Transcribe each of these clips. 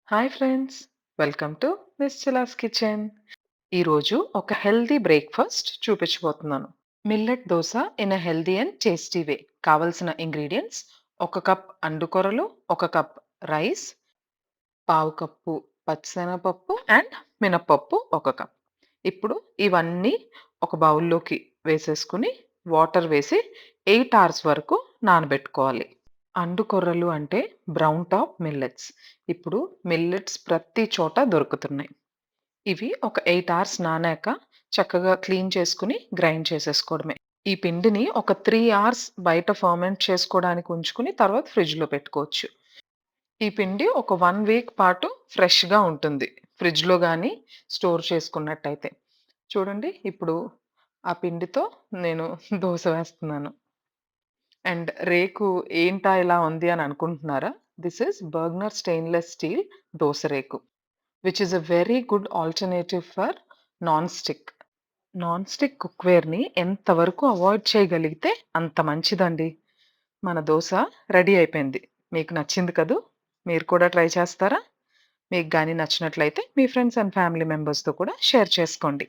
Hi friends, welcome to miss Chila's kitchen. ఈరోజు ఒక healthy breakfast చూపించబోతున్నాను. Millet dosa in a healthy and tasty way. కావలసిన ingredients: ఒక cup అండుకొరలు, ఒక కప్ రైస్, పావు కప్పు పచ్చిశనగపప్పు అండ్ మినప్పప్పు ఒక కప్. ఇప్పుడు ఇవన్నీ ఒక బౌల్లోకి వేసేసుకుని వాటర్ వేసి 8 అవర్స్ వరకు నానబెట్టుకోవాలి. అండుకొర్రలు అంటే బ్రౌన్ టాప్ మిల్లెట్స్. ఇప్పుడు మిల్లెట్స్ ప్రతి చోట దొరుకుతున్నాయి. ఇవి ఒక 8 అవర్స్ నానాక చక్కగా క్లీన్ చేసుకొని గ్రైండ్ చేసేసుకోవడమే. ఈ పిండిని ఒక 3 అవర్స్ బయట ఫర్మెంట్ చేసుకోవడానికి ఉంచుకుని తర్వాత ఫ్రిడ్జ్‌లో పెట్టుకోవచ్చు. ఈ పిండి ఒక 1 వీక్ పాటు ఫ్రెష్‌గా ఉంటుంది. ఫ్రిడ్జ్‌లో గాని స్టోర్ చేసుకున్నట్టయితే. చూడండి, ఇప్పుడు ఆ పిండితో నేను దోస వేస్తున్నాను. అండ్ రేకు ఏంటా ఇలా ఉంది అని అనుకుంటున్నారా? This is Bergner stainless steel dosa రేకు. Which is a very good alternative for non stick. Non stick కుక్‌వేర్‌ని ఎంతవరకు అవాయిడ్ చేయగలిగితే అంత మంచిదండి. మన దోస రెడీ అయిపోయింది. మీకు నచ్చింది కదూ! మీరు కూడా ట్రై చేస్తారా? మీకు గాని నచ్చినట్లయితే మీ ఫ్రెండ్స్ అండ్ ఫ్యామిలీ మెంబర్స్‌తో కూడా షేర్ చేసుకోండి.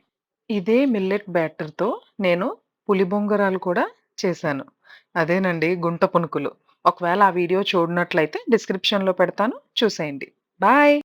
ఇదే మిల్లెట్ బ్యాటర్‌తో నేను పులిబొంగరాలు కూడా చేశాను. అదేనండి, గుంట పునుకులు. ఒకవేళ ఆ వీడియో చూడనట్లయితే డిస్క్రిప్షన్‌లో పెడతాను, చూసేయండి. బాయ్.